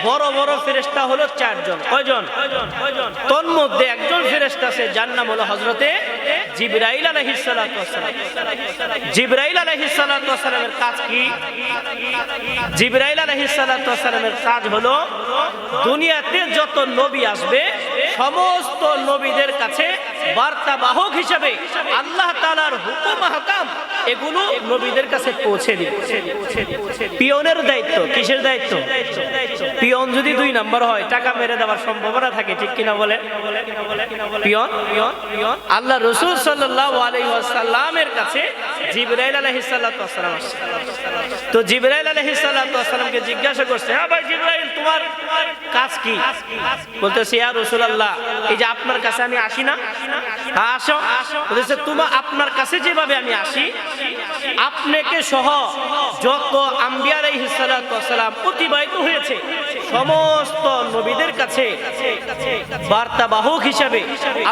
বড় বড় ফেরেশতা হলো 4 জন। কয়জন? তন্মধ্যে একজন ফেরেশতা আছে যার নাম হলো হযরতে জিবরাইল আলাইহিস সালাতু ওয়াস সালাম। জিবরাইল আলাইহিস সালাতু ওয়াস সালামের কাজ কি? জিবরাইল আলাইহিস সালাতু ওয়াস সালামের কাজ হলো দুনিয়াতে যত নবী আসবে সমস্ত নবীদের কাছে বার্তাবাহক হিসেবে আল্লাহ তাআলার হুকুম আহকাম এগুলো নবীদের কাছে পৌঁছে দিবে। পিয়নের দায়িত্ব, কিসের দায়িত্ব? পিয়ন যদি 2 নাম্বার হয় টাকা মেরে দেওয়ার সম্ভাবনা থাকে, ঠিক কিনা বলে? পিয়ন আল্লাহ রাসূল সাল্লাল্লাহু আলাইহি ওয়াসাল্লামের কাছে জিবরাইল আলাইহিস সালাতু ওয়াস সালাম আসছে। তো জিবরাইল আলাইহিস সালাতু ওয়াস সালামকে জিজ্ঞাসা করছে, হ্যাঁ ভাই জিবরাইল, তোমার কাজ কি? বলতেছে, ইয়া রাসূলুল্লাহ, এই যে আপনার কাছে আমি আসি না, আসো। বলতেছে, তোমার আপনার কাছে যেভাবে আমি আসি, আপনাকে সহ যত আম্বিয়া আলাইহিস সালাতু ওয়াস সালাম অতিবাহিত হয়েছে সমস্ত নবীদের কাছে বার্তাবাহক হিসেবে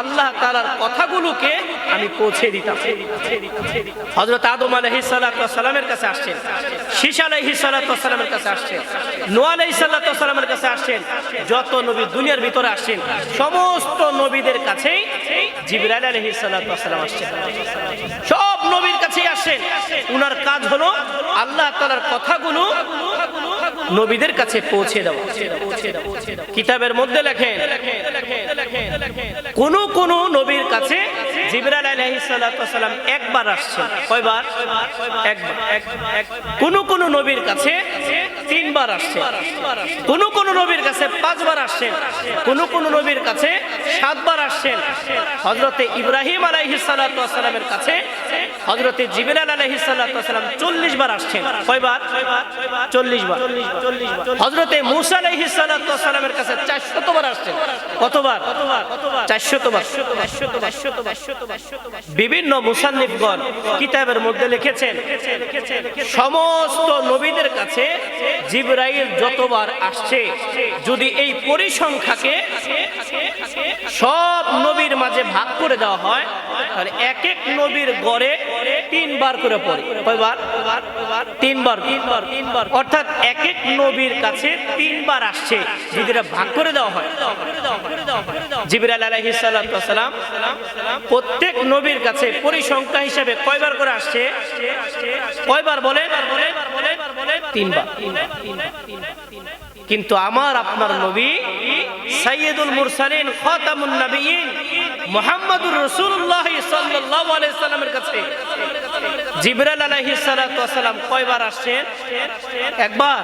আল্লাহ তাআলার কথাগুলোকে আমি পৌঁছে দিতাম। হযরত আদম আলাইহিস সালাতু ওয়াস সালামের কাছে আসছেন, শীশ আলাইহিস সালাতু ওয়াস সালামের কাছে আসছেন, নূহ আলাইহিস সালাতু ওয়াস সালামের কাছে আসছেন, যত নবী দুনিয়ার ভিতরে আসছেন সমস্ত নবীদের কাছেই জিবরাইল আলাইহিস সালাতু ওয়াস সালাম আসছেন। সব নবীর কাছেই আসছেন। উনার কাজ হলো আল্লাহ তাআলার কথাগুলো নবীদের কাছে পৌঁছে দেওয়া। কিতাবের মধ্যে লেখেন, কোন কোন নবীর কাছে জিবরাইল আলাইহিস সালাতু ওয়াস সালাম একবার আসছেন। কয়বার? একবার। কোন কোন নবীর কাছে 3 বার আসছেন, কোন কোন নবীর কাছে 5 বার আসছেন, কোন কোন নবীর কাছে 7 বার আসছেন। হযরতে ইব্রাহিম আলাইহিস সালাতু ওয়াস সালামের কাছে হযরতে জিবরাইল আলাইহিস সালাতু ওয়াস সালাম 40 বার আসছেন। কয়বার? 40 বার। হযরতে মূসা আলাইহিস সালাতু ওয়াস সালামের কাছে 400 বার আসছেন। কতবার? 400 বার। বিভিন্ন মুসান্নিফগণ কিতাবের মধ্যে লিখেছেন, সমস্ত নবীদের কাছে জিবরাইল যতবার আসছে, যদি এই পরিসংখ্যাকে সব নবীর মাঝে ভাগ করে দেওয়া হয়, তাহলে এক এক নবীর গড়ে 3 বার করে পড়ে। কয়বার? 3 বার। অর্থাৎ এক এক নবীর কাছে 3 বার আসছে। যদি এটা ভাগ করে দেওয়া হয়, জিবরাইল আলাইহিস সালাতু ওয়াস সালাম প্রত্যেক নবীর কাছে পরিসংখ্যা হিসেবে কয়বার করে আসছে? কয়বার বলেন? 3 বার। কিন্তু আমার আপনার নবী সাইয়্যিদুল মুরসালিন খাতামুন নবিয়্যিন মুহাম্মদুর রাসূলুল্লাহ সাল্লাল্লাহু আলাইহি সাল্লামের কাছে জিবরাইল আলাইহিস সালাতু ওয়াস সালাম কয়বার আসছেন? একবার,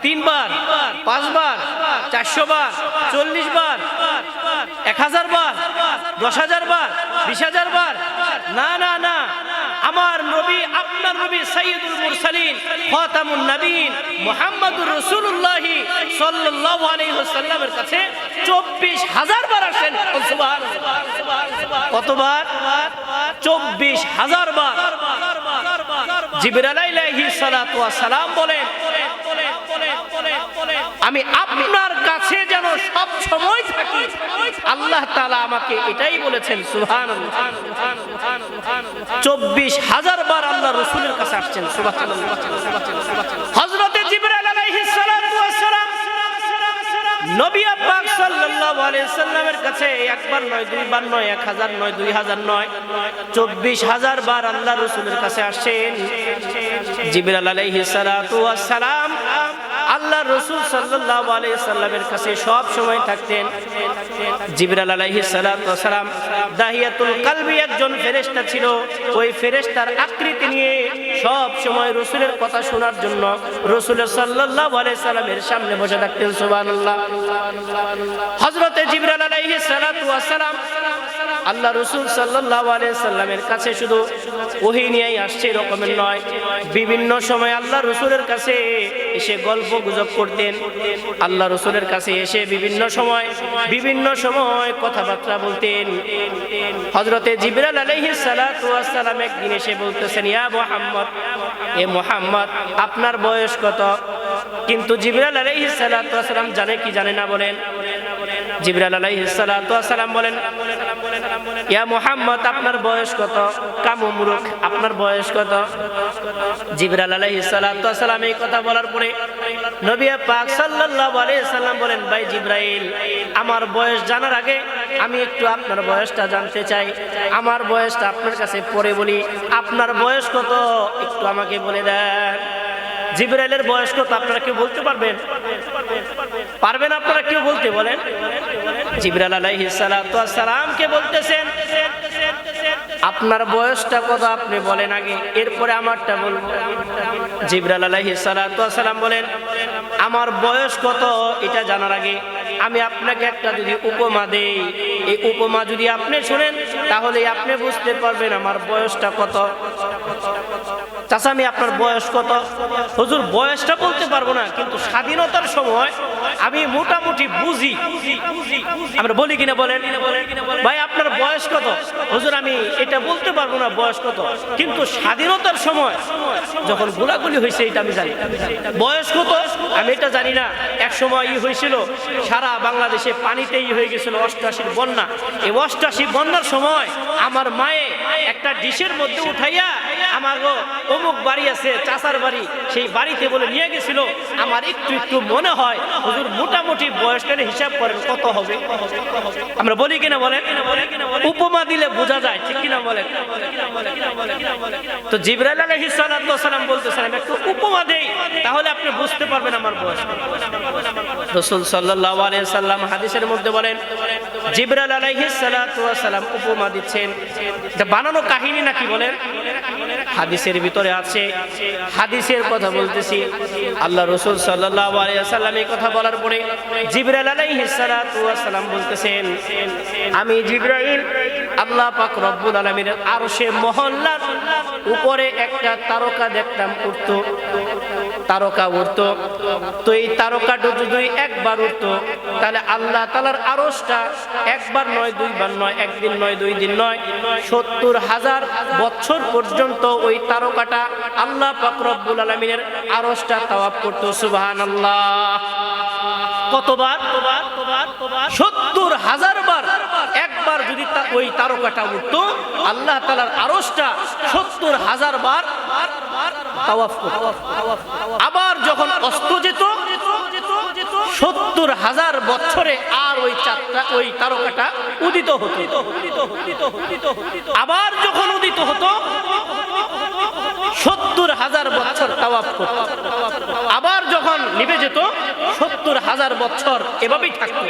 3 বার, 5 বার, 400 বার, 40 বার, 1000 বার, 10000 বার, 20000 বার? না না না, আমার নবী, আপনার নবী সাইয়্যিদুল মুরসালিন খাতামুন নবিয়্যিন মুহাম্মদুর রাসূলুল্লাহ সাল্লাল্লাহু আলাইহি ওয়াসাল্লামের কাছে 24000 বার আসেন। সুবহানাল্লাহ। কতবার? 24000 বার। জিবরাইল আলাইহিস সালাতু ওয়াস সালাম বলেন, আমি আপনার কাছে যেন সব সময় থাকি, আল্লাহ তাআলা আমাকে এটাই বলেছেন। সুবহানাল্লাহ। 24000 বার আল্লাহ রাসূলের কাছে আসছেন। সুবহানাল্লাহ। হযরতে জিবরাইল আলাইহিস সালাতু ওয়াস সালাম নবী পাক সাল্লাল্লাহু আলাইহি সাল্লামের কাছে একবার নয়, 2 বার নয়, 1000 নয়, 2000 নয়, 24000 বার আল্লাহ রাসূলের কাছে আসেন। জিবরাইল আলাইহিস সালাতু ওয়াস সালাম আল্লাহ রাসূল সাল্লাল্লাহু আলাইহি সাল্লামের কাছে সব সময় থাকতেন। জিবরাইল আলাইহিস সালাতু ওয়াস সালাম দাহিয়াতুল কলবি একজন ফেরেশতা ছিল। ওই ফেরেশতার আকৃতি নিয়ে সব সময় রাসূলের কথা শোনার জন্য রাসূল সাল্লাল্লাহু আলাইহি সাল্লামের সামনে বসে থাকতেন। সুবহানাল্লাহ। হযরতে জিবরাইল আলাইহিস সালাতু ওয়াস সালাম আল্লাহ রাসূল সাল্লাল্লাহু আলাইহি সাল্লামের কাছে শুধু ওহী নিয়েই আসছে এরকমের নয়, বিভিন্ন সময় আল্লাহ রাসূলের কাছে এসে গল্প গুজব করতেন। আল্লাহ রাসূলের কাছে এসে বিভিন্ন সময় কথাবার্তা বলতেন। হযরতে জিবরাইল আলাইহিস সালাতু ওয়াস সালাম একদিন এসে বলতেছেন, ইয়া মুহাম্মদ, এ মুহাম্মদ, আপনার বয়স কত? কিন্তু জিবরাইল আলাইহিস সালাতু ওয়াস সালাম জানে কি জানে না বলেন? জিবরাইল আলাইহিস সালাতু ওয়াস সালাম বলেন, ইয়া মুহাম্মদ আপনার বয়স কত? কামু মুরুখ, আপনার বয়স কত? জিবরাইল আলাইহিস সালাতু ওয়াস সালাম এই কথা বলার পরে নবী পাক সাল্লাল্লাহু আলাইহি সাল্লাম বলেন, ভাই জিবরাইল, আমার বয়স জানার আগে আমি একটু আপনার বয়সটা জানতে চাই। আমার বয়সটা আপনার কাছে পরে বলি, আপনার বয়স কত একটু আমাকে বলে দেন। জিবরাইলের বয়স কত আপনারা কেউ বলতে পারবেন? পারবেন আপনারা কেউ বলতে? বলেন। জিবরাইল আলাইহিস সালাতু ওয়াস সালাম কে বলতেছেন, আপনার বয়সটা কত আপনি বলেন আগে, এরপরে আমারটা বলবো। জিবরাইল আলাইহিস সালাতু ওয়াস সালাম বলেন, আমার বয়স কত এটা জানার আগে আমি আপনাকে একটা যদি উপমা দেই, এই উপমা যদি আপনি শুনেন তাহলে আপনি বুঝতে পারবেন আমার বয়সটা কত। চাচা আমি আপনার বয়স কত? হুজুর বয়সটা বলতে পারবো না, কিন্তু স্বাধীনতার সময় আমি মোটামুটি বুঝি। আমরা বলি কিনা বলেন? ভাই আপনার বয়স কত? হুজুর আমি এটা বলতে পারবো না বয়স কত, কিন্তু স্বাধীনতার সময় যখন গোলাগুলি হয়েছে এটা আমি জানি। বয়স কত আমি এটা জানি না। এক সময় হয়েছিল সারা বাংলাদেশে পানিতেই হয়ে গেছিল 88 বন্যা। এই 88 বন্যার সময় আমার মায়ে একটা ডিশের মধ্যে উঠাইয়া আমার অমুক বাড়ি আছে চাচার বাড়ি, সেই বাড়িতে বলে নিয়ে গেছিল। আমার একটু একটু মনে হয় হুজুর মোটামুটি বয়সটা হিসাব করেন কত হবে। আমরা বলি কিনা বলেন? উপমা দিলে বোঝা যায়, ঠিক কিনা বলেন? তো জিবরাইল আলাইহিস সালাতু ওয়াস সালাম বলতেছেন একটু উপমা দেই তাহলে আপনি বুঝতে পারবেন আমার বয়স। রাসূল সাল্লাল্লাহু আলাইহি সাল্লাম হাদিসের মধ্যে বলেন, জিবরাইল আলাইহিস সালাতু ওয়াস সালাম উপমা দিচ্ছেন। এটা বানানো কাহিনী নাকি বলেন? হাদিসের ভিতরে আছে, হাদিসের কথা বলতেছি। আল্লাহ রাসূল সাল্লাল্লাহু আলাইহি সাল্লাম এই কথা বলার পরে জিবরাইল আলাইহিস সালাতু ওয়াস সালাম বলতেছেন, আমি জিবরাইল আল্লাহ পাক রব্বুল আলামিনের আরশে মহল্লার উপরে একটা তারকা দেখলাম উঠতো। তারকা উঠতো, তো এই তারকাটা যদি একবার উঠতো তাহলে আল্লাহ তাআলার আরশটা একবার নয়, দুইবার নয়, একদিন নয়, দুই দিন নয়, 70,000 বছর পর্যন্ত ওই তারকাটা আল্লাহ পাক রব্বুল আলামিনের আরশটা তাওয়াফ করতো। সুবহানাল্লাহ। কতবার? 70,000 বার। একবার যদি ওই তারকাটা উঠতো আল্লাহ তাআলার আরশটা 70,000 বার তাওয়াফ করতো। আবার যখন অস্ত যেত 70,000 বছরে আর ওই তারকাটা উদিত হতো। আবার যখন উদিত হতো 70,000 বছর তাওয়াফ করত। আবার যখন নিভে যেত 70,000 বছর এভাবেই থাকতো।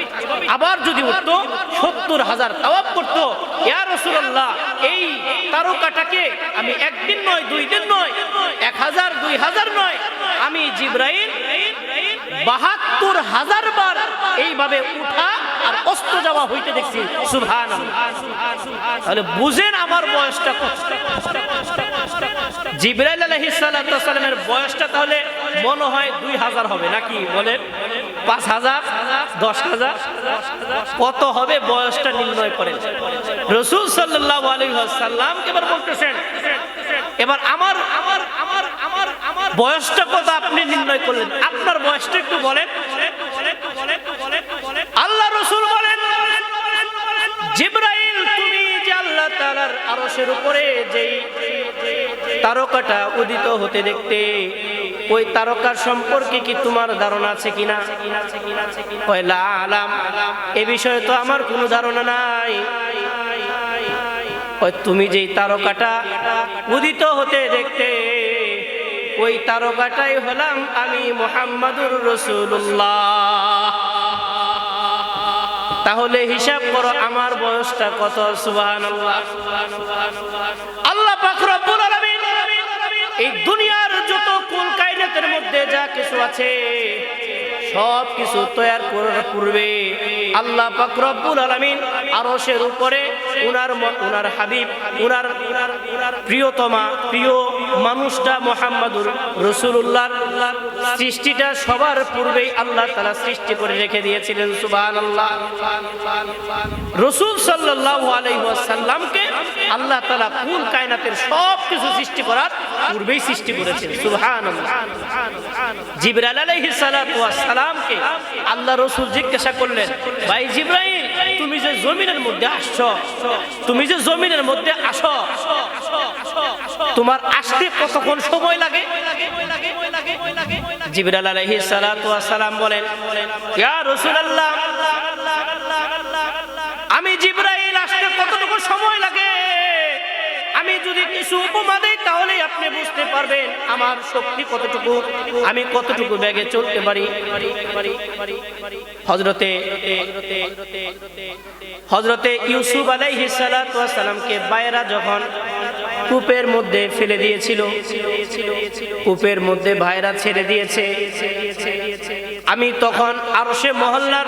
আবার যদি উঠতো 70,000 তাওয়াফ করতো। ইয়া রাসূলুল্লাহ, এই তারকাটাকে আমি একদিন নয়, দুই দিন নয়, 1000, 2000 নয়, আমি জিবরাইল 72,000 বার এইভাবে উঠা আর অস্ত যাওয়া হইতে দেখছি। সুবহানাল্লাহ। তাহলে বুঝেন আমার বয়সটা কত। জিবরাইল আলাইহিস সালাতু ওয়াস সালামের বয়সটা তাহলে মনে হয় 2000 হবে নাকি বলেন? 5000, 10,000 কত হবে বয়সটা নির্ণয় করেন। রাসূল সাল্লাল্লাহু আলাইহি ওয়াসাল্লাম এবার বলতেছেন, এবার আমার বয়সটা কত আপনি নির্ণয় করলেন, আপনার বয়সটা একটু বলেন। আল্লাহ রাসূল বলেন, জিবরাইল তুমি যে আল্লাহ তাআলার আরশের উপরে যেই তারকাটা উদিত হতে দেখতে, ওই তারকার সম্পর্কে কি তোমার ধারণা আছে কিনা? লা আলাম, এ বিষয়ে তো আমার কোনো ধারণা নাই। তুমি যেই তারকাটা উদিত হতে দেখতে, ওই তারকাটাই হলাম আমি মুহাম্মাদুর রাসূলুল্লাহ। তাহলে হিসাব করো আমার বয়সটা কত। সুবহানাল্লাহ। আল্লাহ পাক রব্বুল আলামিন এই দুনিয়ার যত কুল কায়নাতের মধ্যে যা কিছু আছে সব কিছু তৈয়ার করার পূর্বে আল্লাহ পাক রব্বুল আলামিন আরশের উপরে উনার হাবিব, উনার প্রিয়তমা প্রিয় মানুষটা মুহাম্মাদুর রাসূলুল্লাহর সৃষ্টিটা সবার পূর্বেই আল্লাহ তাআলা সৃষ্টি করে রেখে দিয়েছিলেন। সুবহানাল্লাহ। রাসূল সাল্লাল্লাহু আলাইহি ওয়াসাল্লামকে আল্লাহ তাআলা কুল কায়নাতের সব কিছু সৃষ্টি করার পূর্বেই সৃষ্টি করেছেন। সুবহানাল্লাহ। জিবরাইল আলাইহিস সালাতু ওয়াস সালামকে আল্লাহ রাসূল জিজ্ঞাসা করলেন, ভাই জিবরাইল, তুমি যে জমিনের মধ্যে আসছো, তুমি যে জমিনের মধ্যে আসো, তোমার আসতে কতক্ষণ সময় লাগে? জিবরাইল আলাইহিস সালাতু ওয়াস সালাম বলেন, ইয়া রাসূলুল্লাহ, আমি জিবরাইল আসতে কতটুকু সময় লাগে আমি যদি কিছু উপমা দেই তাহলে আপনি বুঝতে পারবেন আমার শক্তি কতটুকু, আমি কতটুকু বেগে চলতে পারি। হযরতে ইউসুফ আলাইহিস সালাতু ওয়াস সালামকে বাইরা যখন কূপের মধ্যে ফেলে দিয়েছিল, কূপের মধ্যে ভাইরা ছেড়ে দিয়েছে, আমি তখন আরশে মহল্লার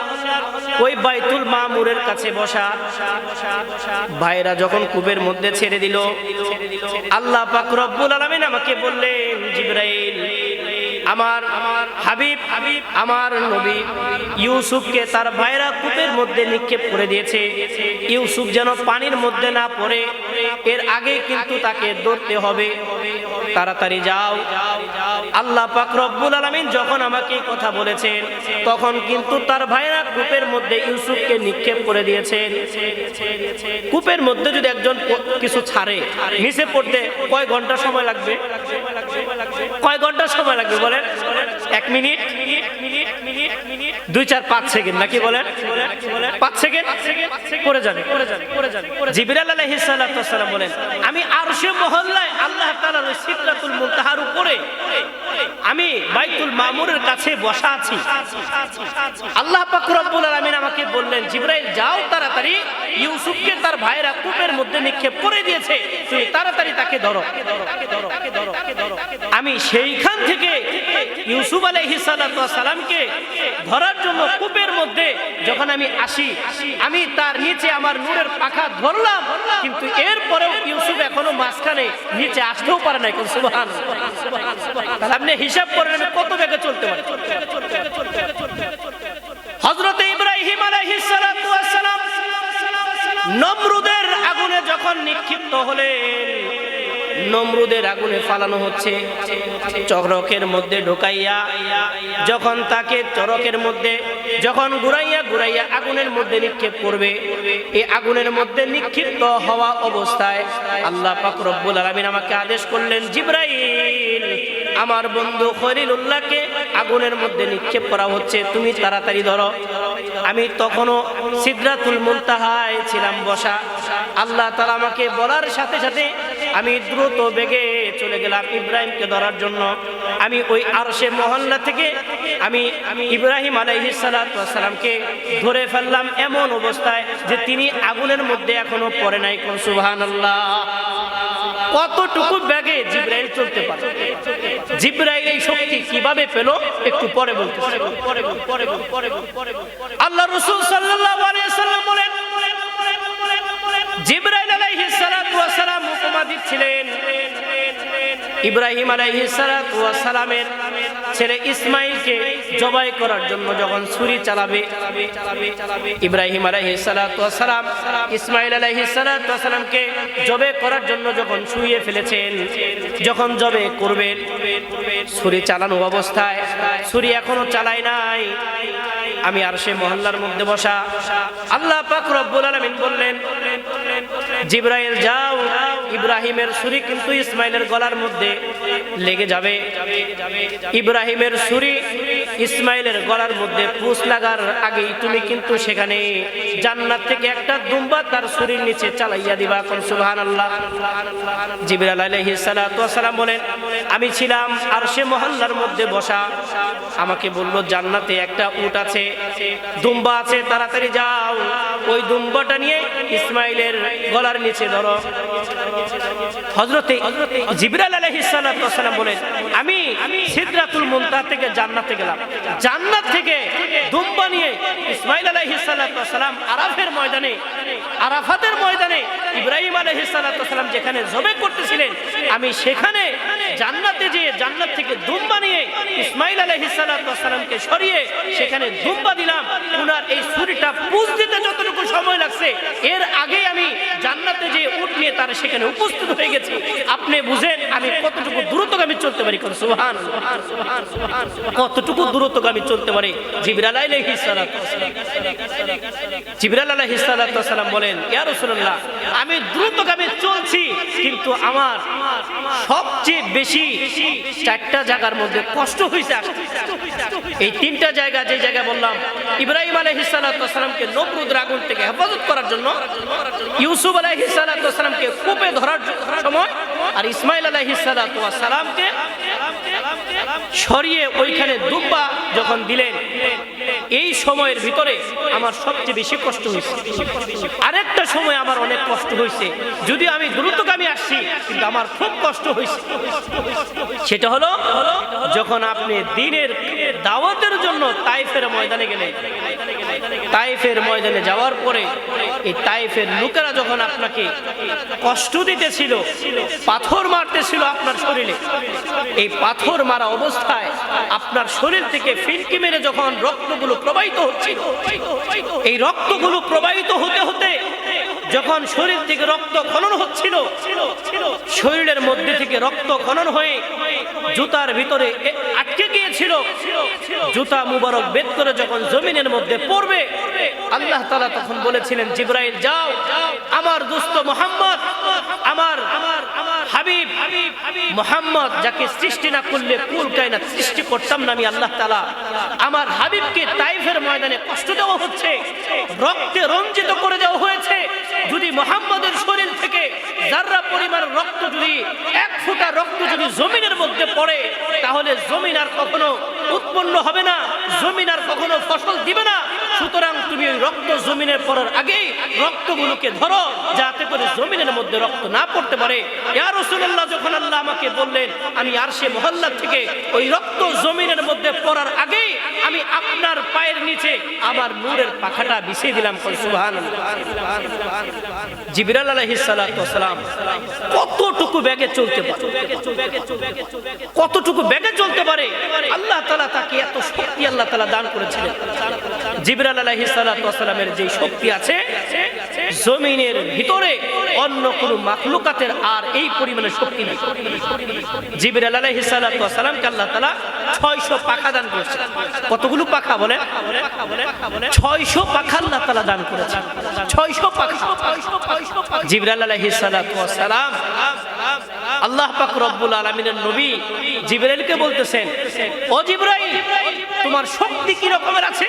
ওই বাইতুল মামুরের কাছে বসা। ভাইরা যখন কূপের মধ্যে ছেড়ে দিল, আল্লাহ পাক রব্বুল আলামিন আমাকে বললেন, জিবরাইল, আমার হাবিব, আমার নবী ইউসুফকে তার ভাইরা কূপের মধ্যে নিক্ষেপ করে দিয়েছে। ইউসুফ যেন পানির মধ্যে না পড়ে, এর আগে কিন্তু তাকে ধরতে হবে, তাড়াতাড়ি যাও। আল্লাহ পাক রব্বুল আলামিন যখন আমাকে কথা বলেছেন, তখন কিন্তু তার ভাইরা কূপের মধ্যে ইউসুফকে নিক্ষেপ করে দিয়েছেন। কূপের মধ্যে যদি একজন কিছু ছাড়ে, নিচে পড়তে কয় ঘন্টা সময় লাগবে? কয় ঘন্টা সময় লাগবে বলেন? 1 মিনিট, 2, 4, 5 সেকেন্ড, নাকি বলেন? 5 সেকেন্ড করে যাবে। জিবরাইল আলাইহিস সালাতু ওয়াস সালাম বলেন, আমি আরশে মহল্লায় আল্লাহ তাআলার ওই সিদরাতুল মুনতাহার উপরে আমি বাইতুল মামুরের কাছে বসা আছি। আল্লাহ পাক রব্বুল আলামিন আমাকে বললেন, জিবরাইল, যাও তাড়াতাড়ি, ইউসুফকে তার ভাইরা কূপের মধ্যে নিক্ষেপ করে দিয়েছে, তুমি তাড়াতাড়ি তাকে ধরো। আমি সেইখান থেকে ইউসুফ আলাইহিস সালাতু ওয়াস সালামকে ধরার জন্য কূপের মধ্যে যখন আমি আসি, আমি তার নিচে আমার নূরের পাখা ধরলাম, কিন্তু এরপরেও ইউসুফ এখনো মাঝখানে নিচে আসতেও পারে নাই। সুবহানাল্লাহ। তাহলে আপনি হিসাব করেন আমি কত বেগে চলতে পারি। হযরত ইব্রাহিম আলাইহিস সালাতু ওয়াস সালাম নমরুদের আগুনে যখন নিক্ষিপ্ত হলেন, নমরুদের আগুনে ফালানো হচ্ছে, চরকের মধ্যে ঢোকাইয়া যখন তাকে চরকের মধ্যে যখন ঘুরাইয়া ঘুরাইয়া আগুনের মধ্যে নিক্ষেপ করবে, এই আগুনের মধ্যে নিক্ষিপ্ত হওয়া অবস্থায় আল্লাহ পাক রব্বুল আলামিন আমাকে আদেশ করলেন, জিবরাইল, আমার বন্ধু খলিলুল্লাহকে আগুনের মধ্যে নিক্ষেপ করা হচ্ছে, তুমি তাড়াতাড়ি ধরো। আমি তখনও সিদরাতুল মুনতাহায় ছিলাম বসা। আল্লাহ তাআলা আমাকে বলার সাথে সাথে আমি দ্রুত বেগে চলে গেলাম ইব্রাহিমকে ধরার জন্য। আমি ওই আরশে মহল্লা থেকে আমি ইব্রাহিম আলাইহিস সালাতু ওয়াস সালামকে ধরে ফেললাম এমন অবস্থায় যে তিনি আগুনের মধ্যে এখনো পড়ে নাই। কোন সুবহানাল্লাহ। কতটুকু বেগে জিবরাইল চলতে পারে? জিবরাইল এই শক্তি কিভাবে পেল একটু পরে বলতেছি। আল্লাহ রাসূল সাল্লাল্লাহু আলাইহি ওয়াসাল্লাম বলেন, জিবরাইল আলাইহিস সালাতু ওয়াস সালাম উপমা দিচ্ছিলেন ইব্রাহিম আলাইহিস সালাতু ওয়াস সালামের ছেলে ইসমাঈলকে জবাই করার জন্য যখন ছুরি চালাবে, ইব্রাহিম আলাইহিস সালাতু ওয়াস সালাম ইসমাঈল আলাইহিস সালাতু ওয়াস সালামকে জবাই করার জন্য যখন ছুঁয়ে ফেলেছেন, যখন জবাই করবেন, ছুরি চালানো অবস্থায়, ছুরি এখনো চালায় নাই, আমি আরশে মহল্লার মধ্যে বসা। আল্লাহ পাক রব্বুল আলামিন বললেন, জিবরাইল, যাও, ইব্রাহিমের ছুরি কিন্তু ইসমাঈলের গলার মধ্যে লেগে যাবে। ইব্রাহিমের ছুরি ইসমাঈলের গলার মধ্যে পুঁছ লাগার আগেই তুমি কিন্তু সেখানে জান্নাত থেকে একটা দুম্বা তার ছুরির নিচে চালাইয়া দিবা। কোন সুবহানাল্লাহ। জিবরাইল আলাইহিস সালাতু ওয়াস সালাম বলেন, আমি ছিলাম আরশে মহল্লার মধ্যে বসা। আমাকে বলল, জান্নাতে একটা উট আছে, দুম্বা আছে, তাড়াতাড়ি যাও, ওই দুম্বাটা নিয়ে ইসমাঈলের গলার নিচে ধরো। হযরতে জিবরাইল আলাইহিস সালাতু ওয়াস সালাম বলেন, আমি সিদরাতুল মুনতাহা থেকে জান্নাতে গেলাম, জান্নাত থেকে দুম্বা নিয়ে ইসমাঈল আলাইহিস সালাতু ওয়াস সালাম আরাফের ময়দানে, আরাফাতের ময়দানে ইব্রাহিম আলাইহিস সালাতু ওয়াস সালাম যেখানে জবে করতেছিলেন, আমি সেখানে জান্নাতে যেয়ে জান্নাত থেকে দুম্বা নিয়ে ইসমাঈল আলাইহিস সালাতু ওয়াস সালামকে সরিয়ে সেখানে দুম্বা দিলাম। উনার এই ছুরিটা পুঁছ দিতে যতটুকু সময় লাগছে, এর আগে আমি জান্নাতে যে উট নিয়ে তারা সেখানে উপস্থিত হয়ে গেছে, আপনি বুঝেন আমি কতটুকু দ্রুতগামী চলতে পারি। সুবহানাল্লাহ, কতটুকু দ্রুতগামী চলতে পারে। জিবরাইল আলাইহিস সালাম বলেন, ইয়া রাসূলুল্লাহ, আমি দ্রুতগামী চলছি, কিন্তু আমার সবচেয়ে বেশি চারটা জায়গার মধ্যে কষ্ট হয়েছে। এই তিনটা জায়গা, যে জায়গা বললাম, ইব্রাহিম আলাইহিস সালামকে নমরুদের আগুন থেকে হেফাজত করার জন্য, ইউসুফ আলাইহিস সালামকে কূপে ধরার সময়, আর ইসমাইল আলাইহিস সালামকে সরিয়ে ওইখানে দুব্বা যখন দিলেন, এই সময়ের ভিতরে আমার সবচেয়ে বেশি কষ্ট হয়েছে। আরেকটা সময় আমার অনেক কষ্ট হয়েছে, যদি আমি দ্রুতগামী আসছি কিন্তু আমার খুব কষ্ট হয়েছে। সেটা হলো যখন আপনি দ্বীনের দাওয়াতের জন্য তাইফের ময়দানে গেলেন। তাইফের ময়দানে যাওয়ার পরে এই তাইফের লোকেরা যখন আপনাকে কষ্ট দিতেছিল, পাথর মারতেছিল আপনার শরীরে, এই পাথর মারা অবস্থায় আপনার শরীর থেকে ফিনকি মেরে যখন রক্তগুলো প্রবাহিত হচ্ছিল, এই রক্তগুলো প্রবাহিত হতে হতে যখন শরীর থেকে রক্ত খনন হচ্ছিল, শরীরের মধ্যে থেকে রক্ত খনন হয়ে জুতার ভিতরে আটকে গিয়েছিল, জুতা মুবারক বেদ করে যখন জমিনের মধ্যে পড়বে, আল্লাহ তাআলা তখন বলেছিলেন, জিবরাইল যাও, আমার দোস্ত মুহাম্মদ, আমার হাবিব মুহাম্মদ, যাকে সৃষ্টি না করলে কুল কায়নাত সৃষ্টি করতাম না আমি আল্লাহ তাআলা, আমার হাবিবকে তাইফের ময়দানে কষ্ট দেওয়া হচ্ছে, রক্তে রঞ্জিত করে দেওয়া হয়েছে। যদি মুহাম্মদের শরীর থেকে যাররা পরিমাণ রক্ত, যদি এক ফোঁটা রক্ত যদি জমিনের মধ্যে পড়ে, তাহলে জমিন আর কখনো উৎপন্ন হবে না, জমিন আর কখনো ফসল দিবে না। সুতরাং তুমি ওই রক্ত জমিনে পড়ার আগেই রক্তগুলোকে ধরো, যাতে করে জমিনের মধ্যে রক্ত না পড়তে পারে। ইয়া রাসূলুল্লাহ, যখন আল্লাহ আমাকে বললেন, আমি আরশে মহল্লা থেকে ওই রক্ত জমিনের মধ্যে পড়ার আগেই আমি আপনার পায়ের নিচে আমার নূরের পাখাটা বিছিয়ে দিলাম। সুবহানাল্লাহ। জিবরাইল আলাইহিস সালাম কতটুকু বেগে চলতে পারে, কতটুকু বেগে চলতে পারে, আল্লাহ তাআলা তাকে এত শক্তি আল্লাহ তাআলা দান করেছিলেন। জিবরাইল আলাইহিস সালামের যে শক্তি আছে, জমিনের ভিতরে অন্য কোন মাখলুকাতের আর এই পরিমাণে শক্তি নেই। জিবরাইল আলাইহিস সালামকে আল্লাহ তাআলা 600 পাখা দান করেছেন। কতগুলো পাখা বলে? 600 পাখা আল্লাহ তাআলা দান করেছেন। 600 পাখা। জিবরাইল আলাইহিস সালাম আল্লাহ পাক রব্বুল আলামিনের নবী জিবরাইলকে বলতেছেন, ও জিবরাইল, তোমার শক্তি কি রকমের আছে?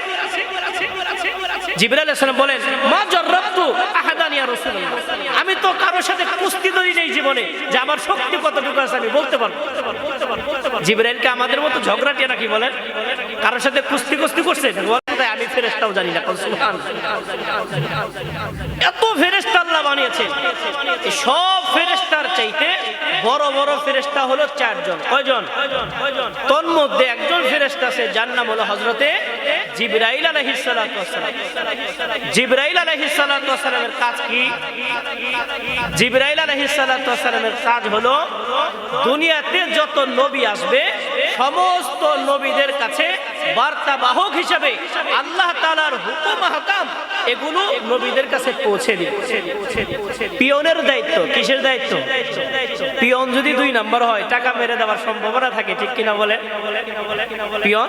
জিবরাইল আলাইহিস সালাম বলেন, মা জাররাবতু আহাদান ইয়া রাসূলুল্লাহ, আমি তো কারোর সাথে কুস্তি ধরি নাই জীবনে যে আমার শক্তি কতটুকু আছে আমি বলতে পারবো। জিবরাইলকে আমাদের মতো ঝগড়াটিয়া নাকি বলেন? কারোর সাথে কুস্তি করছে? আমি ফেরেশতাও জানি না। সুবহানাল্লাহ। এত ফেরেশতা আল্লাহ বানিয়েছেন, সব ফেরেশতার চাইতে বড় বড় ফেরেশতা হলো 4 জন। কয়জন? তোর মধ্যে একজন ফেরেশতা আছে, যার নাম হলো হযরতে জিবরাইল আলাইহিস সালাতু ওয়াস সালাম। জিবরাইল আলাইহিস সালাতু ওয়াস সালামের কাজ কি? জিবরাইল আলাইহিস সালাতু ওয়াস সালামের কাজ হলো দুনিয়াতে যত নবী আসবে সমস্ত নবীদের কাছে বার্তা বাহক হিসেবে আল্লাহ তাআলার হুকুম আহকাম এগুলো নবীদের কাছে পৌঁছে দিবে। পিয়নের দায়িত্ব, কিসের দায়িত্ব? পিয়ন যদি 2 নাম্বার হয় টাকা মেরে দেওয়ার সম্ভাবনা থাকে, ঠিক কিনা বলে? পিয়ন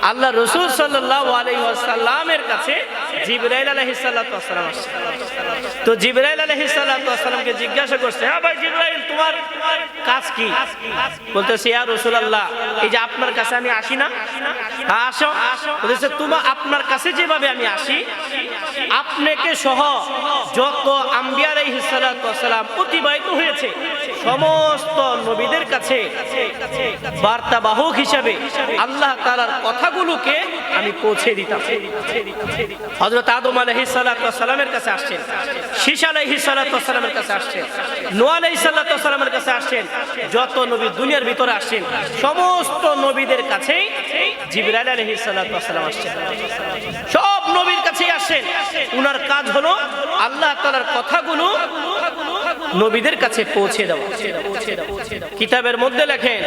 আল্লাহ রাসূল সাল্লাল্লাহু আলাইহি ওয়াসাল্লামের কাছে জিবরাইল আলাইহিস সালাতু ওয়াস সালাম আসছে। তো জিবরাইল আলাইহিস সালাতু ওয়াস সালামকে জিজ্ঞাসা করছে, হ্যাঁ ভাই জিবরাইল, তোমার কাজ কি? বলতেছে, ইয়া রাসূলুল্লাহ, এই যে আপনার কাছে আমি আসি না, আসো। বলতেছে, তোমার আপনার কাছে যেভাবে আমি আসি, আপনাকে সহ যত আম্বিয়া আলাইহিস সালাতু ওয়াস সালাম অতিবাহিত হয়েছে সমস্ত নবীদের কাছে বার্তাবাহক হিসাবে আল্লাহ তাআলার কথাগুলোকে আমি পৌঁছে দিতাম। হযরত আদম আলাইহিস সালাতু ওয়াস সালামের কাছে আসছেন, শীশ আলাইহিস সালাতু ওয়াস সালামের কাছে আসছেন, নূহ আলাইহিস সালাতু ওয়াস সালামের কাছে আসছেন, যত নবী দুনিয়ার ভিতরে আসছেন সমস্ত নবীদের কাছেই জিবরাইল আলাইহিস সালাতু ওয়াস সালাম আসছেন। সব নবীর কাছেই আসছেন। উনার কাজ হলো আল্লাহ তাআলার কথাগুলো নবীদের কাছে পৌঁছে দেওয়া। কিতাবের মধ্যে লেখেন,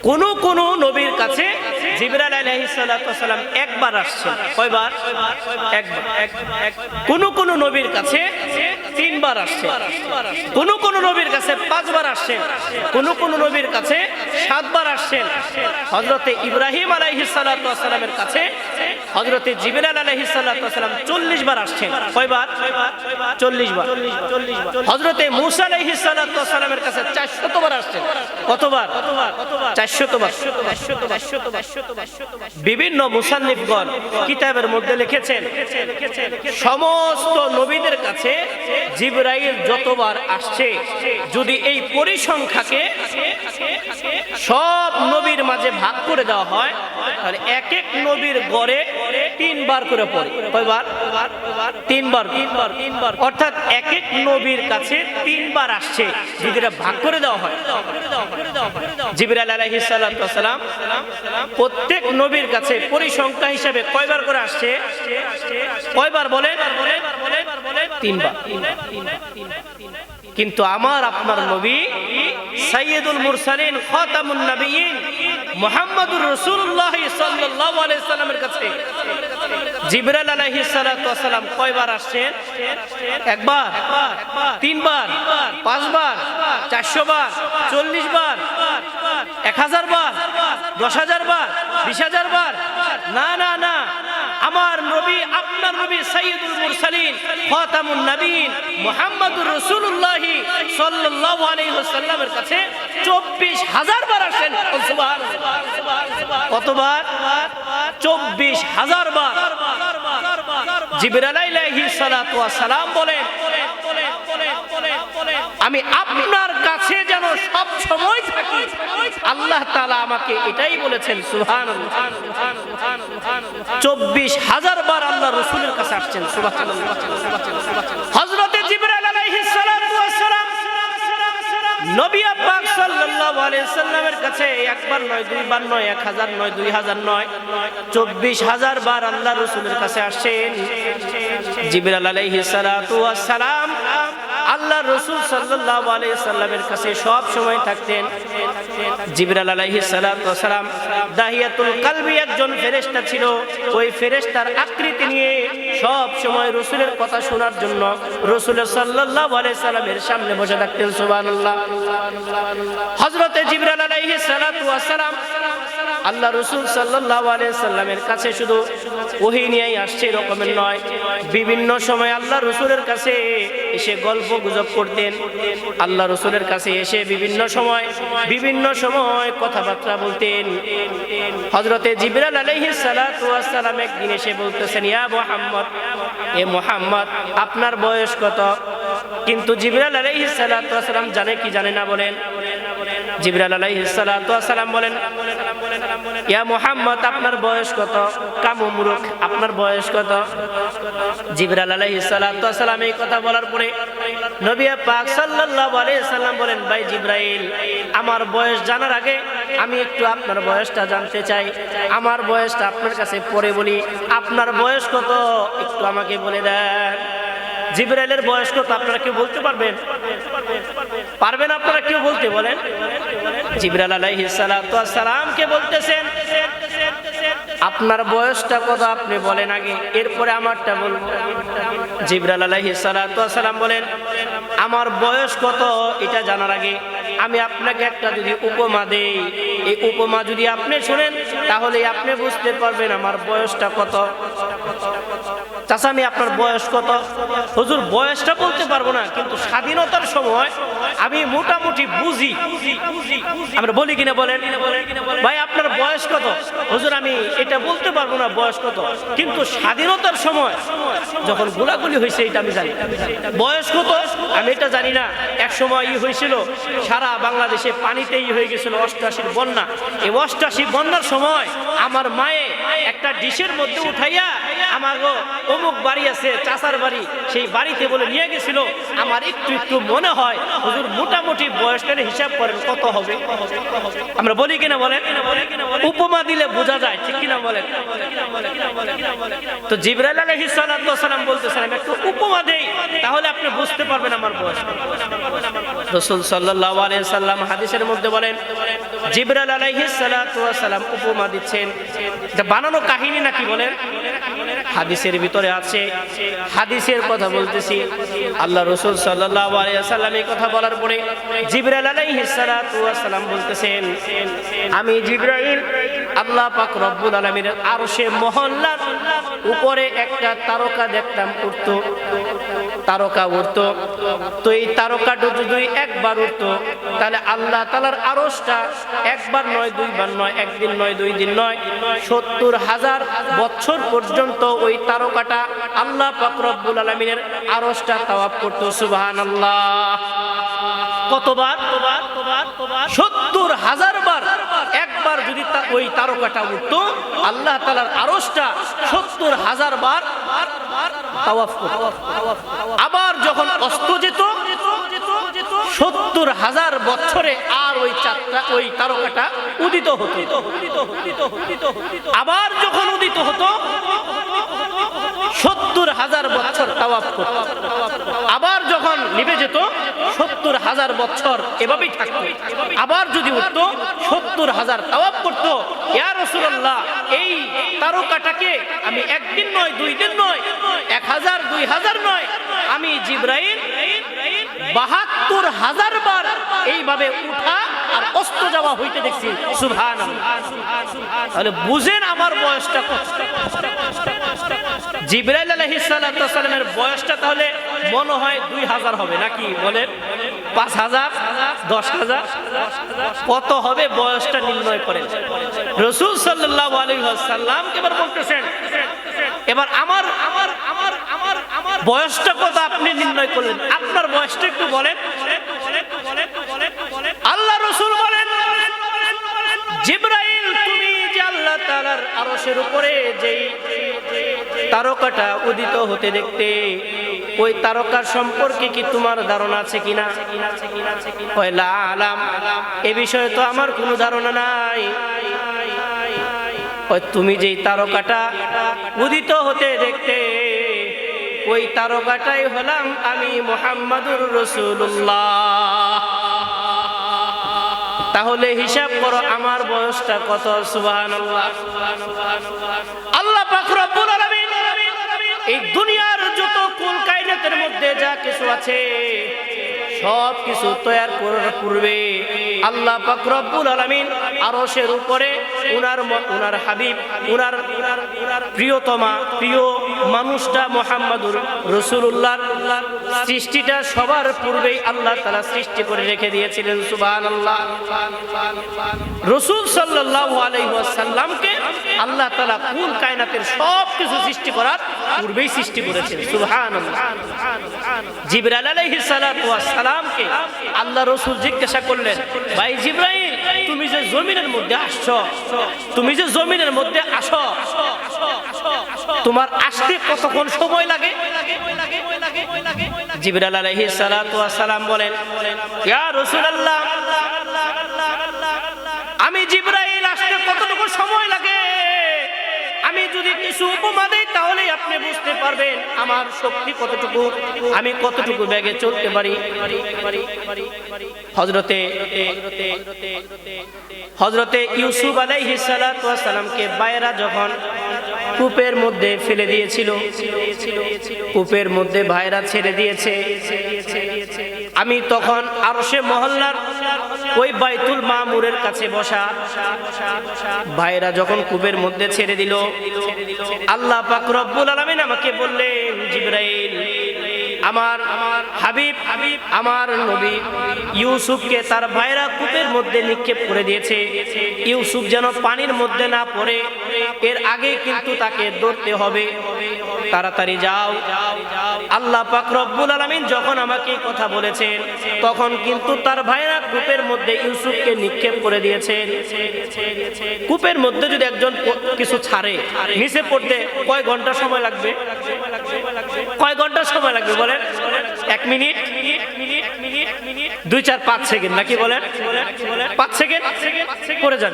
কোন কোন নবীর কাছে জিবরাইল আলাইহিস সালাতু ওয়াস সালাম একবার আসছেন। কয়বার? একবার। কোন নবীর কাছে 3 বার আসছেন, কোন নবীর কাছে 5 বার আসছেন, কোন নবীর কাছে 7 বার আসছেন। হযরতে ইব্রাহিম আলাইহিস সালাতু ওয়াস সালামের কাছে হযরতে জিবরাইল আলাইহিস সালাতু ওয়াস সালাম 40 বার আসছেন। কয়বার? 40 বার। হযরতে মূসা আলাইহিস সালাতু ওয়াস সালামের কাছে 400 বার আসছেন। কতবার? 400 বার। বিভিন্ন মুসান্নিফগণ কিতাবের মধ্যে লিখেছেন সমস্ত নবীদের কাছে জিবরাইল যতবার আসছে, যদি এই পরিসংখ্যাকে সব নবীর মাঝে ভাগ করে দেওয়া হয়, তাহলে এক এক নবীর গড়ে 3 বার করে পড়ে। কয়বার? 3 বার। অর্থাৎ এক এক নবীর কাছে 3 বার আসছে, যদি এটা ভাগ করে দেওয়া হয়। জিবরাইল আলাইহিস সালাতু ওয়াস সালাম প্রত্যেক নবীর কাছে পরিসংখ্যা হিসেবে কয়বার করে আসছে? কয়বার বলেন? 3 বার। কিন্তু আমার আপনার নবী সাইয়্যিদুল মুরসালিন খাতামুন নবিয়্যিন মুহাম্মদুর রাসূলুল্লাহ সাল্লাল্লাহু আলাইহি সাল্লামের কাছে জিবরাইল আলাইহিস সালাতু ওয়াস সালাম কয়বার আসছেন? একবার, 3 বার, 5 বার, 400 বার, 40 বার, 1000 বার, 10000 বার, 20000 বার? না না না, আমার নবী আপনার নবী সাইয়্যিদুল মুরসালিন খাতামুন নবিয়্যিন মুহাম্মদুর রাসূলুল্লাহ সাল্লাল্লাহু আলাইহি ওয়াসাল্লামের কাছে 24000 বার আসেন। সুবহানাল্লাহ। কতবার? 24000 বার। জিবরাইল আলাইহিস সালাতু ওয়াস সালাম বলেন, আমি আপনার কাছে যেন সব সময় থাকি। আল্লাহ তাআলা আমাকে এটাই বলেছেন। সুবহানাল্লাহ। 24000 বার আল্লাহ রাসূলের কাছে আসছেন। সুবহানাল্লাহ। হযরতে জিবরাইল আলাইহিস সালাতু ওয়াস সালাম নবী পাক সাল্লাল্লাহু আলাইহি সাল্লামের কাছে একবার নয়, দুইবার নয়, 1000 নয়, 2000 নয়, 24000 বার আল্লাহ রাসূলের কাছে আসেন। জিবরাইল আলাইহিস সালাতু ওয়াস সালাম আল্লাহ রাসূল সাল্লাল্লাহু আলাইহি সাল্লামের কাছে সব সময় থাকতেন। জিবরাইল আলাইহিস সালাতু ওয়াস সালাম দাহিয়াতুল কলবি একজন ফেরেশতা ছিল। ওই ফেরেশতার আকৃতি নিয়ে সব সময় রাসূলের কথা শোনার জন্য রাসূল সাল্লাল্লাহু আলাইহি সাল্লামের সামনে বসে থাকতেন। সুবহানাল্লাহ। হযরতে জিবরাইল আলাইহিস সালাতু ওয়াস সালাম আল্লাহ রাসূল সাল্লাল্লাহু আলাইহি সাল্লামের কাছে শুধু ওহী নিয়েই আসছে এরকমের নয়, বিভিন্ন সময় আল্লাহ রাসূলের কাছে এসে গল্প গুজব করতেন। আল্লাহ রাসূলের কাছে এসে বিভিন্ন সময় কথাবার্তা বলতেন। হযরতে জিবরাইল আলাইহিস সালাতু ওয়াস সালাম একদিন এসে বলতেছেন, ইয়া মুহাম্মদ, এ মুহাম্মদ, আপনার বয়স কত? কিন্তু জিবরাইল আলাইহিস সালাতু ওয়াস সালাম জানে কি জানে না বলেন? জিবরাইল আলাইহিস সালাতু ওয়াস সালাম বলেন, ইয়া মুহাম্মদ, আপনার বয়স কত? কামু মূর্খ, আপনার বয়স কত? জিবরাইল আলাইহিস সালাতু ওয়াস সালাম এই কথা বলার পরে নবী পাক সাল্লাল্লাহু আলাইহি সাল্লাম বলেন, ভাই জিবরাইল, আমার বয়স জানার আগে আমি একটু আপনার বয়সটা জানতে চাই। আমার বয়সটা আপনার কাছে পরে বলি। আপনার বয়স কত একটু আমাকে বলে দেন। জিবরাইলের বয়স কত আপনারা কেউ বলতে পারবেন? পারবেন আপনারা কেউ বলতে? বলেন। জিবরাইল আলাইহিস সালাতু ওয়াস সালাম কে বলতেছেন, আপনার বয়সটা কত আপনি বলেন আগে, এরপরে আমারটা বলবো। জিবরাইল আলাইহিস সালাতু ওয়াস সালাম বলেন, আমার বয়স কত এটা জানার আগে আমি আপনাকে একটা যদি উপমা দেই, এই উপমা যদি আপনি শুনেন তাহলে আপনি বুঝতে পারবেন আমার বয়সটা কত। চাচা, আমি আপনার বয়স কত? হুজুর, বয়সটা বলতে পারবো না, কিন্তু স্বাধীনতার সময় আমি মোটামুটি বুঝি। আমরা বলি কিনা বলেন? ভাই আপনার বয়স কত? হুজুর, আমি এটা বলতে পারবো না বয়স কত, কিন্তু স্বাধীনতার সময় যখন গোলাগুলি হয়েছে এটা আমি জানি। বয়স কত আমি এটা জানি না। এক সময় হয়েছিল সারা বাংলাদেশে পানিতেই হয়ে গেছিল 88 বন্যা। এই 88 বন্যার সময় আমার মায়ে একটা ডিশের মধ্যে উঠাইয়া আমার অমুক বাড়ি আছে, চাচার বাড়ি, সেই বাড়িতে বলে নিয়ে গেছিল। আমার একটু মনে হয় হুজুর মোটামুটি বয়সটা হিসাব করেন কত হবে। আমরা বলি কিনা বলেন? উপমা দিলে বোঝা যায়, ঠিক কিনা বলেন? তো জিবরাইল আলাইহিস সালাতু ওয়াস সালাম বলতেছেন, আমি একটু উপমা দেই তাহলে আপনি বুঝতে পারবেন আমার বয়স। রাসূল সাল্লাল্লাহু আলাইহি সাল্লাম হাদিসের মধ্যে বলেন, জিবরাইল আলাইহিস সালাতু ওয়াস সালাম উপমা বর্ণনা দিচ্ছেন। এটা বানানো কাহিনী নাকি বলেন? হাদিসের ভিতরে আছে। হাদিসের কথা বলতেছি। আল্লাহ রাসূল সাল্লাল্লাহু আলাইহি ওয়াসাল্লাম এই কথা বলার পরে জিবরাইল আলাইহিস সালাতু ওয়াস সালাম বলতেছেন, আমি জিবরাইল আল্লাহ পাক রব্বুল আলামিনের আরশে মহল্লার উপরে একটা তারকা দেখতাম উঠতো, তারকা উঠতো। তো এই তারকাটা যদি একবার উঠতো তাহলে আল্লাহ তাআলার আরশটা একবার নয়, দুইবার নয়, একদিন নয়, দুই দিন নয়, ৭০,০০০ বছর পর্যন্ত ওই তারকাটা আল্লাহ পাক রব্বুল আলামিনের আরশটা তাওয়াফ করতো। সুবহানাল্লাহ। কতবার? ৭০,০০০ বার। একবার যদি ওই তারকাটা উঠতো আল্লাহ তাআলার আরশটা ৭০,০০০ বার তাওয়াফ করত। আবার যখন অস্ত যেত ৭০,০০০ বছরে আর ওই তারকাটা উদিত হতো। আবার যখন উদিত হতো ৭০,০০০ বছর তাওয়াফ করত। আবার যখন নিভে যেত ৭০,০০০ বছর এভাবেই থাকতো। আবার যদি উঠতো ৭০,০০০ তাওয়াফ করত। ইয়া রাসূলুল্লাহ, এই তারকাটাকে আমি একদিন নয়, দুই দিন নয়, ১০০০, ২০০০ নয়, আমি জিবরাইল ৭২,০০০ বার এইভাবে উঠা আর অস্ত যাওয়া হইতে দেখছি। সুবহানাল্লাহ। তাহলে বুঝেন আমার বয়সটা কত। জিবরাইল আলাইহিস সালাতু ওয়াস সালামের বয়সটা তাহলে মনে হয় ২০০০ হবে নাকি বলেন? ৫০০০, ১০০০০ কত হবে বয়সটা নির্ণয় করেন। রাসূল সাল্লাল্লাহু আলাইহি ওয়াসাল্লামকে এবার বলতেছেন, এবার আমার বয়সটা কত আপনি নির্ণয় করলেন, আপনার বয়সটা একটু বলেন। আল্লাহ রাসূল বলেন, জিবরাইল তুমি যে আল্লাহ তাআলার আরশের উপরে যেই তারকাটা উদিত হতে দেখতে, ওই তারকার সম্পর্কে কি তোমার ধারণা আছে কিনা? কয় লা আলাম, এ বিষয়ে তো আমার কোনো ধারণা নাই। তুমি যেই তারকাটা উদিত হতে দেখতে, ওই তারকাটাই হলাম আমি মুহাম্মাদুর রাসূলুল্লাহ। তাহলে হিসাব করো আমার বয়সটা কত। সুবহানাল্লাহ। আল্লাহ পাক রব্বুল আলামিন এই দুনিয়ার যত কুল কায়নাতের মধ্যে যা কিছু আছে সব কিছু তৈরি করার পূর্বে আল্লাহ পাক রব্বুল আলামিন আরশের উপরে উনার হাবিব, উনার প্রিয়তমা প্রিয় মানুষটা মুহাম্মাদুর রাসূলুল্লাহর সৃষ্টিটা সবার পূর্বেই আল্লাহ তাআলা সৃষ্টি করে রেখে দিয়েছিলেন। সুবহানাল্লাহ। রাসূল সাল্লাল্লাহু আলাইহি ওয়াসাল্লামকে আল্লাহ তাআলা কুল কায়নাতের সব কিছু সৃষ্টি করার পূর্বেই সৃষ্টি করেছেন। সুবহানাল্লাহ। জিবরাইল আলাইহিস সালাতু ওয়াস সালামকে আল্লাহ রাসূল জিজ্ঞাসা করলেন, ভাই জিবরাইল, তুমি যে জমিনের মধ্যে আসছো, তুমি যে জমিনের মধ্যে আসো, তোমার আসতে কতক্ষণ সময় লাগে? জিবরাইল আলাইহিস সালাতু ওয়াস সালাম বলেন, ইয়া রাসূলুল্লাহ, আমি জিবরাইল আসতে কতটুকু সময় লাগে আমি যদি কিছু উপমা দেই তাহলে আপনি বুঝতে পারবেন আমার শক্তি কতটুকু, আমি কতটুকু বেগে চলতে পারি। হযরতে ইউসুফ আলাইহিস সালাতু ওয়াস সালামকে বাইরা যখন কূপের মধ্যে ফেলে দিয়েছিল, কূপের মধ্যে ভাইরা ছেড়ে দিয়েছে, আমি তখন আরশে মহল্লার ওই বাইতুল মামুরের কাছে বসা। ভাইরা যখন কূপের মধ্যে ছেড়ে দিল, আল্লাহ পাক রব্বুল আলামিন আমাকে বললেন, জিবরাইল, আমার হাবিব, আমার নবী ইউসুফকে তার ভাইরা কূপের মধ্যে নিক্ষেপ করে দিয়েছে। ইউসুফ যেন পানির মধ্যে না পড়ে, এর আগে কিন্তু তাকে ধরতে হবে, তাড়াতাড়ি যাও। আল্লাহ পাক রব্বুল আলামিন যখন আমাকে কথা বলেছেন, তখন কিন্তু তার ভাইরা কূপের মধ্যে ইউসুফকে নিক্ষেপ করে দিয়েছেন। কূপের মধ্যে যদি একজন কিছু ছাড়ে, নিচে পড়তে কয় ঘন্টা সময় লাগবে? কয় ঘন্টা সময় লাগবে বলেন? 1 মিনিট, 2 4 5 সেকেন্ড নাকি বলেন 5 সেকেন্ড করে যান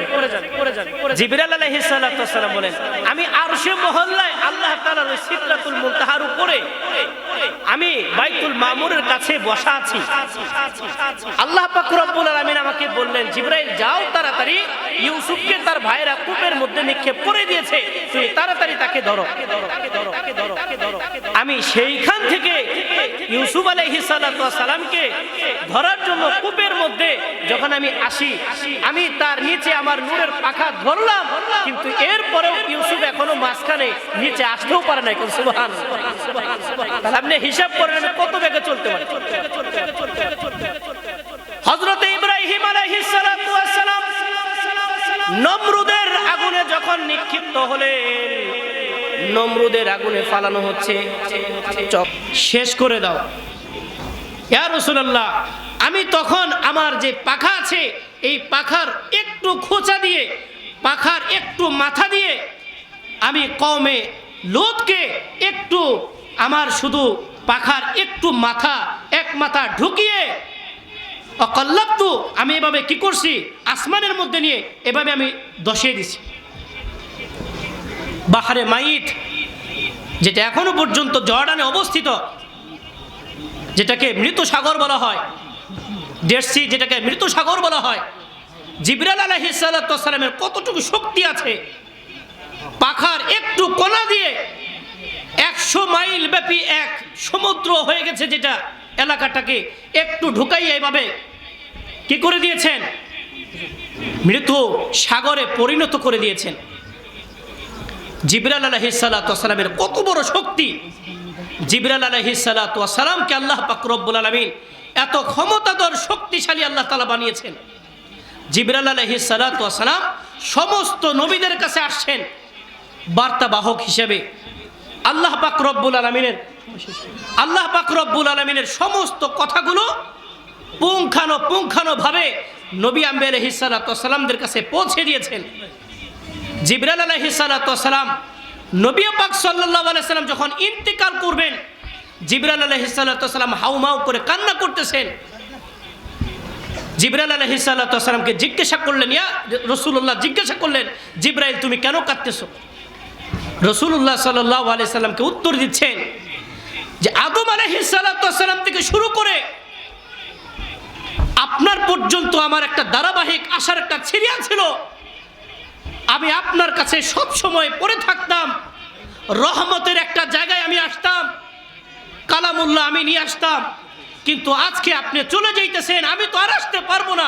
জিবরাইল আলাইহিস সালাতু ওয়াস সালাম বলেন আমি আরশে মহল্লায় আল্লাহ তাআলার ওই সিদরাতুল মুনতাহার উপরে আমি বাইতুল মামুরের কাছে বসা আছি। আল্লাহ পাক রব্বুল আলামিন আমাকে বললেন জিবরাইল যাও তাড়াতাড়ি ইউসুফকে তার ভাইরা কূপের মধ্যে নিক্ষেপ করে দিয়েছে, তুমি তাড়াতাড়ি তাকে ধরো। আমি সেইখান থেকে ইউসুফ আলাইহিস সালাতু ওয়াস সালামকে ধরার জন্য কূপের মধ্যে যখন আমি আসি, আমি তার নিচে আমার নূরের পাখা ধরলাম, কিন্তু এরপরেও ইউসুফ এখনো মাঝখানে নিচে আসতেও পারে নাই। সুবহানাল্লাহ। আপনি হিসাব করেন আমি কত বেগে চলতে পারি। হযরত ইব্রাহিম আলাইহিস সালাতু ওয়াস সালাম নমরুদের আগুনে যখন নিক্ষিপ্ত হলেন, নমরুদের আগুনে ফালানো হচ্ছে, শেষ করে দাও ইয়া রাসূলুল্লাহ। আমি তখন আমার যে পাখা আছে এই পাখার একটু খোঁচা দিয়ে, পাখার একটু মাথা দিয়ে আমি কওমে লূতকে একটু আমার শুধু পাখার একটু মাথা, এক মাথা ঢুকিয়ে অকল্লাবতু, আমি এভাবে কি করছি আসমানের মধ্যে নিয়ে এভাবে আমি দশিয়ে দিছি। বাহারে মাইত, যেটা এখনো পর্যন্ত জর্ডানে অবস্থিত, যেটাকে মৃত সাগর বলা হয়, ডেড সি যেটাকে মৃত সাগর বলা হয়, জিবরাইল আলাইহিস সালাতু ওয়াস সালামের কতটুকু শক্তি আছে, পাখার একটু কোণা দিয়ে 100 মাইল ব্যাপী এক সমুদ্র হয়ে গেছে যেটা এলাকাটাকে একটু ঢুকাইয়ে এভাবে কি করে দিয়েছেন, মৃত সাগরে পরিণত করে দিয়েছেন। জিবরাইল আলাইহিস সালাতু ওয়াস সালামের কত বড় শক্তি! জিবরাইল আলাইহিস সালাতু ওয়াস সালামকে আল্লাহ পাক রব্বুল আলামিন এত ক্ষমতাধর শক্তিশালী আল্লাহ তাআলা বানিয়েছেন। জিবরাইল আলাইহিস সালাতু ওয়াস সালাম সমস্ত নবীদের কাছে আসছেন বার্তাবাহক হিসেবে। আল্লাহ পাক রব্বুল আলামিনের সমস্ত কথাগুলো পুঙ্খানুপুঙ্খানুভাবে নবী আম্বিয়া আলাইহিস সালাতু ওয়াস সালামদের কাছে পৌঁছে দিয়েছেন। জিবরাইল আলাইহিস সালাতু ওয়াস সালাম নবী পাক সাল্লাল্লাহু আলাইহি সাল্লাম যখন ইন্তেকাল করবেন, জিবরাইল আলাইহিস সালাতু ওয়াস সালাম হাউমাউ করে কান্না করতেছেন। জিবরাইল আলাইহিস সালাতু ওয়াস সালামকে জিজ্ঞাসা করলেন, ইয়া রাসূলুল্লাহ জিজ্ঞাসা করলেন, জিবরাইল তুমি কেন কাঁদতেছো? রাসূলুল্লাহ সাল্লাল্লাহু আলাইহি সাল্লামকে উত্তর দিচ্ছেন যে আদম আলাইহিস সালাতু ওয়াস সালাম থেকে শুরু করে আপনার পর্যন্ত আমার একটা ধারাবাহিক আসার একটা সিরিয়াল ছিল। আমি আপনার কাছে সব সময় পড়ে থাকতাম, রহমতের একটা জায়গায় আমি আসতাম, কালামুল্লাহ আমি নিয়ে আসতাম, কিন্তু আজকে আপনি চলে যাইতেছেন, আমি তো আর আসতে পারবো না।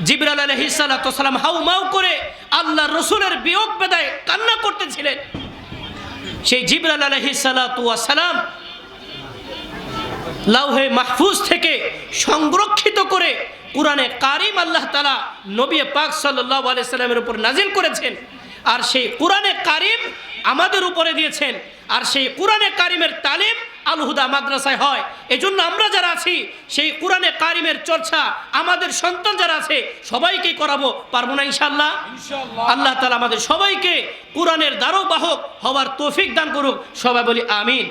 জিবরাইল আলাইহিস সালাতু ওয়াস সালাম হাউমাউ করে আল্লাহর রাসূলের বিয়োগ বেদনায় কান্না করতেছিলেন। সেই জিবরাইল আলাইহিস সালাতু ওয়াস সালাম লাউহে মাহফুজ থেকে সংরক্ষিত করে কুরআনে কারীম আল্লাহ তাআলা নবী পাক সাল্লাল্লাহু আলাইহি সাল্লামের উপর নাজিল করেছেন। আর সেই কুরআনে কারীম আমাদের উপরে দিয়েছেন। আর সেই কুরআনে কারীমের তালিম আল হুদা মাদ্রাসায় হয়। এজন্য আমরা যারা আছি সেই কুরআনে কারীমের চর্চা আমাদের সন্তান যারা আছে সবাইকে করাবো, পারবো না ইনশাআল্লাহ? আল্লাহ তাআলা আমাদের সবাইকে কুরআনের দ্বারবাহক হওয়ার তৌফিক দান করুক। সবাই বলি আমিন।